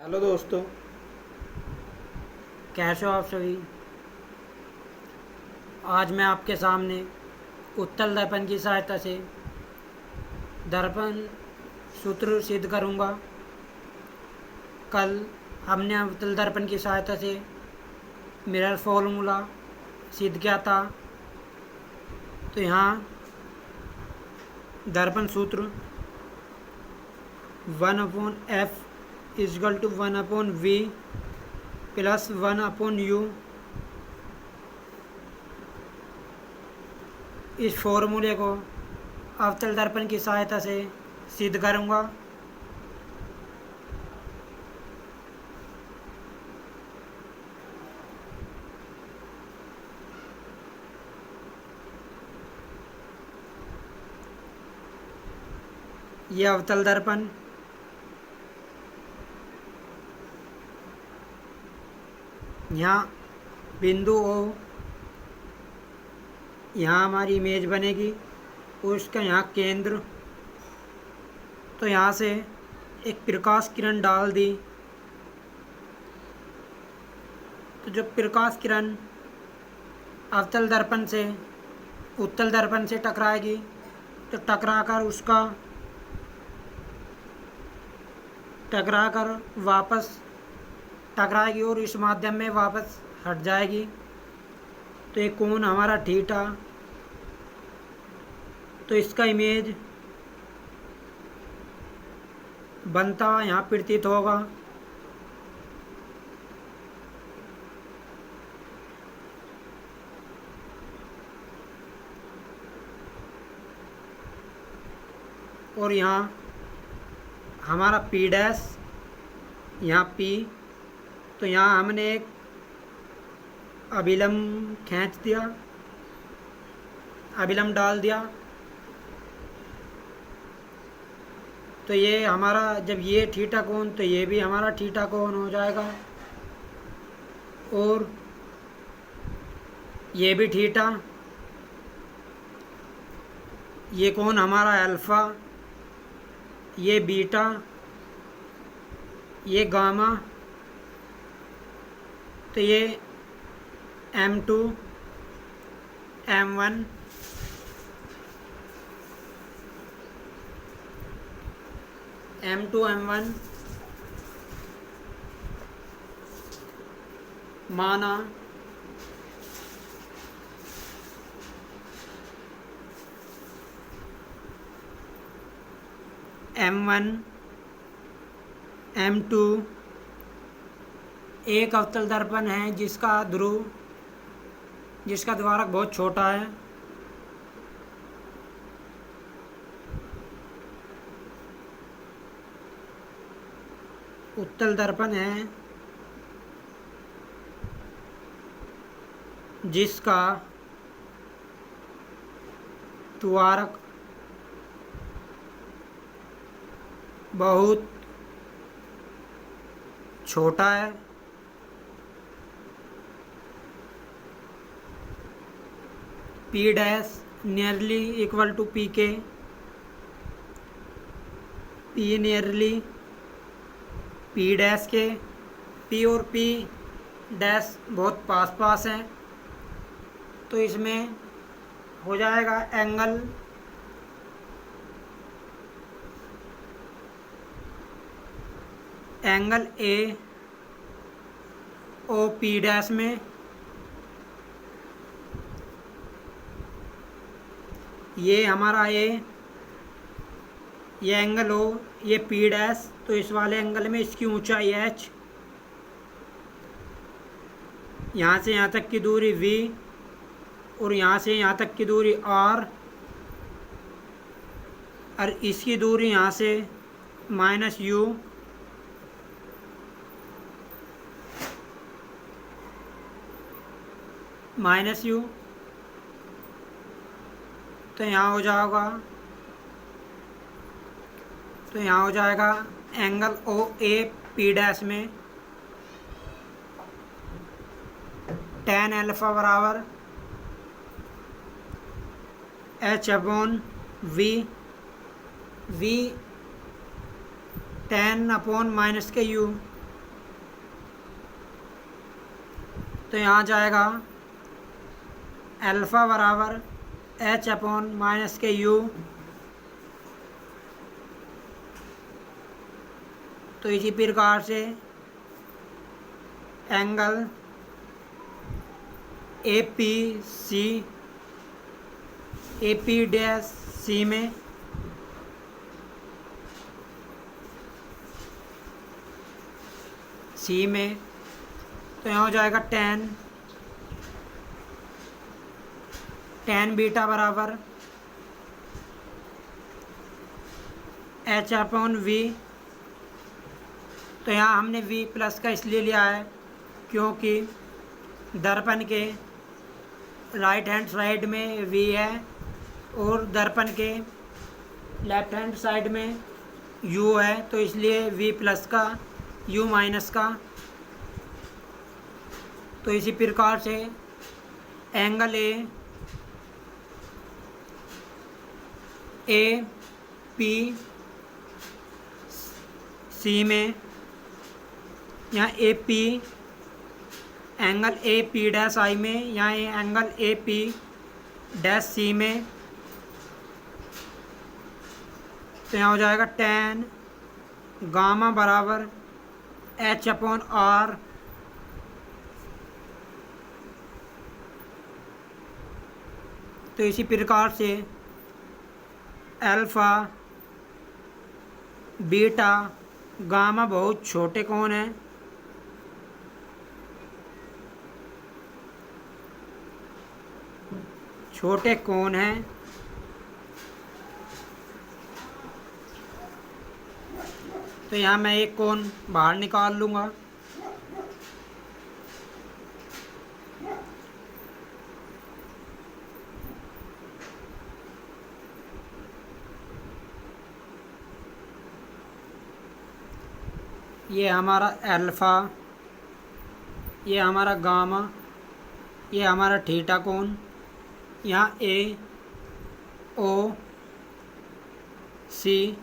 Hello दोस्तों, कैसे हो आप सभी। आज मैं आपके सामने उत्तल दर्पण की सहायता से दर्पण सूत्र सिद्ध करूंगा। कल हमने उत्तल दर्पण की सहायता से मिरर फॉर्मूला सिद्ध किया था। तो यहाँ दर्पण सूत्र 1/f equal to 1/v plus 1/u, इस फॉर्मूले को अवतल दर्पण की सहायता से सिद्ध करूंगा। यह अवतल दर्पण यहाँ बिंदु O, यहाँ हमारी इमेज बनेगी, उसका यहाँ केंद्र। तो यहाँ से एक प्रकाश किरण डाल दी, तो जो प्रकाश किरण अवतल दर्पण से उत्तल दर्पण से टकराएगी, तो टकराकर वापस टकराएगी और इस माध्यम में वापस हट जाएगी। तो एक कोण हमारा थीटा, तो इसका इमेज बनता हुआ यहाँ प्रतीत होगा। और यहाँ हमारा P डैश, यहाँ P, तो यहाँ हमने एक अभिलंब खींच दिया, अभिलंब डाल दिया। तो ये हमारा, जब ये थीटा कोण, तो ये भी हमारा थीटा कोण हो जाएगा। और ये भी थीटा, ये कोण हमारा अल्फा, ये बीटा, ये गामा। तो ये M2 M1 माना। M1 M2 एक अवतल दर्पण है जिसका द्वारक बहुत छोटा है। उत्तल दर्पण है जिसका द्वारक बहुत छोटा है। P dash nearly equal to PK, P nearly P dash K, P और P डैश बहुत पास हैं। तो इसमें हो जाएगा angle A O P dash में। ये हमारा ये एंगल O, ये P डैश, तो इस वाले एंगल में इसकी ऊंचाई H, यहाँ से यहाँ तक की दूरी V, और यहाँ से यहाँ तक की दूरी R, और इसकी दूरी यहाँ से -U। तो यहाँ हो जाएगा एंगल OA P डैश में tan अल्फा बराबर H/V, V tan upon -U, तो यहाँ जाएगा अल्फ़ा बराबर एच अपॉन माइनस के यू। तो इसी प्रकार से angle A P dash C में तो यहाँ हो जाएगा टेन बीटा बराबर एच अपॉन वी। तो यहाँ हमने v प्लस का इसलिए लिया है क्योंकि दर्पण के राइट हैंड साइड में v है और दर्पण के लेफ्ट हैंड साइड में u है, तो इसलिए v प्लस का u माइनस का। तो इसी प्रकार से एंगल ए पी सी में, यहाँ A P angle A P dash I में, यहाँ angle A P dash C में। तो यहाँ हो जाएगा टेन गामा बराबर एच अपॉन आर। तो इसी प्रकार से अल्फ़ा बीटा गामा बहुत छोटे कोण हैं। छोटे कोण हैं। तो यहाँ मैं एक कोण बाहर निकाल लूँगा। ये हमारा अल्फ़ा, ये हमारा गामा, ये हमारा थीटा कोण। यहाँ ए ओ सी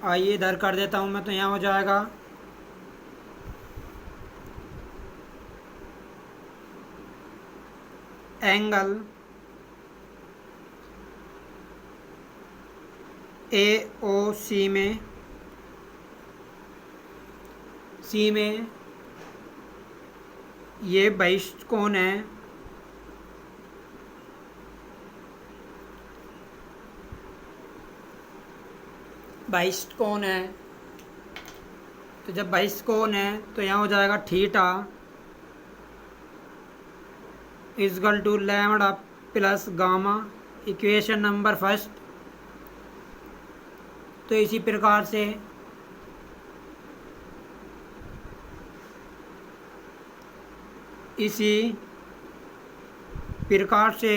आइए इधर कर देता हूँ मैं। तो यहाँ हो जाएगा एंगल ए ओ सी में ये 22 कोण है। तो जब 22 कोण है तो यहाँ हो जाएगा theta equal to lambda plus gamma, equation number first. तो इसी प्रकार से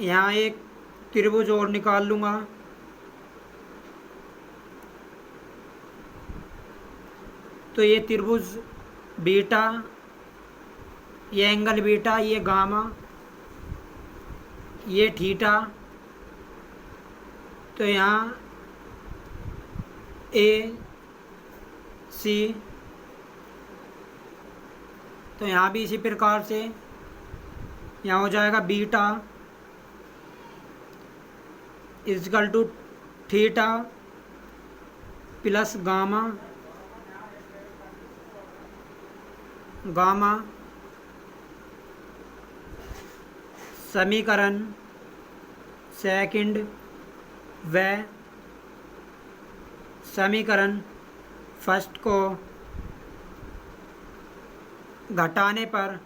यहाँ एक त्रिभुज और निकाल लूँगा। तो ये त्रिभुज बीटा, ये एंगल बीटा, ये गामा, ये थीटा। तो यहाँ ए सी, तो यहाँ भी इसी प्रकार से यहाँ हो जाएगा beta equal to theta plus gamma. समीकरण सेकंड व समीकरण फर्स्ट को घटाने पर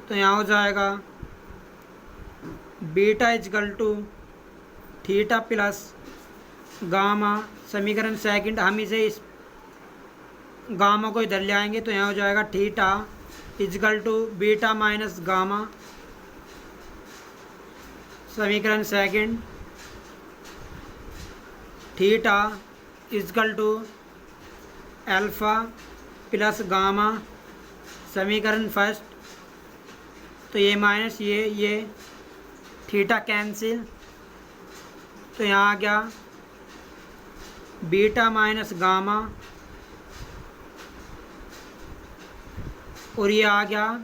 तो यहाँ हो जाएगा beta equal to theta plus gamma. समीकरण सेकंड हम इसे इस गामा को इधर ले आएंगे। तो यहाँ हो जाएगा theta equal to beta minus gamma. समीकरण second theta equal to alpha plus gamma. समीकरण फर्स्ट, तो ये माइनस ये थीटा कैंसिल, तो यहाँ आ गया बीटा माइनस गामा, और ये आ गया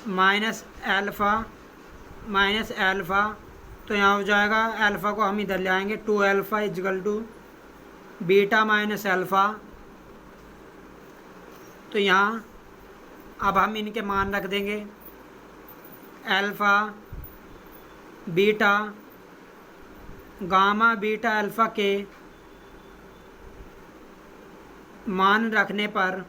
माइनस एल्फ़ा, तो यहाँ हो जाएगा अल्फ़ा को हम इधर ले आएंगे, 2 alpha equal to beta minus alpha. तो यहाँ अब हम इनके मान रख देंगे, alpha beta gamma beta alpha के मान रखने पर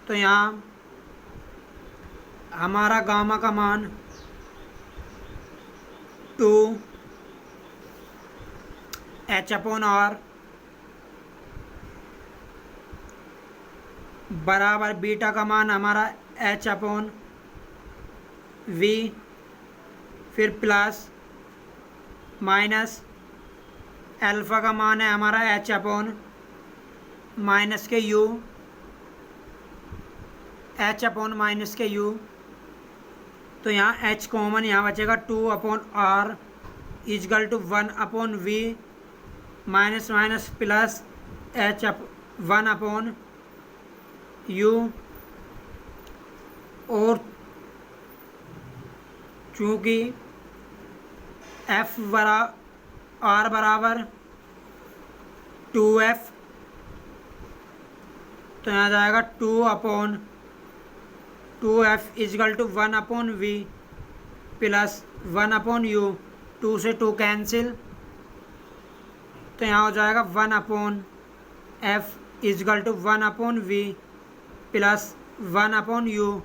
तो यहाँ हमारा गामा का मान 2 H/R बराबर बीटा का मान हमारा H/V, फिर प्लस माइनस अल्फ़ा का मान है हमारा H/ माइनस के U, H/माइनस के U। तो यहाँ H कॉमन यहाँ बचेगा, 2/R equal to 1/V minus minus plus H/1/U। और चूँकि R बराबर 2F, तो यहाँ जाएगा 2/2F is equal to 1/V plus 1/U। 2 से 2 कैंसिल, तो यहाँ हो जाएगा 1/F equal to 1/V plus 1/U।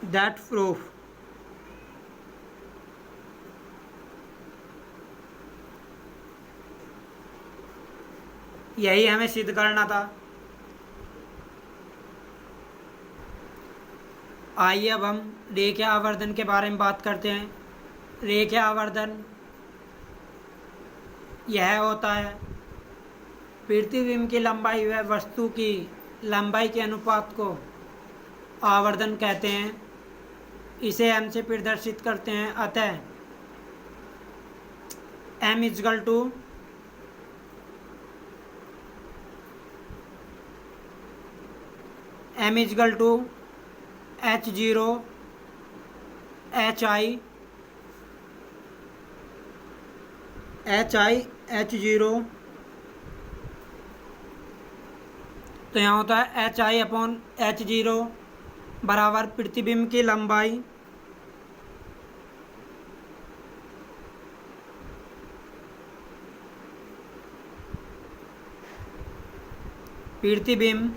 That proof. यही हमें सिद्ध करना था। आइए अब हम रेखीय आवर्धन के बारे में बात करते हैं। रेखीय आवर्धन यह होता है प्रतिबिंब की लंबाई व वस्तु की लंबाई के अनुपात को आवर्धन कहते हैं। इसे m से प्रदर्शित करते हैं। अतः m is equal to H0 H0। तो यहाँ होता है HI/H0 बराबर प्रतिबिंब की लंबाई प्रतिबिंब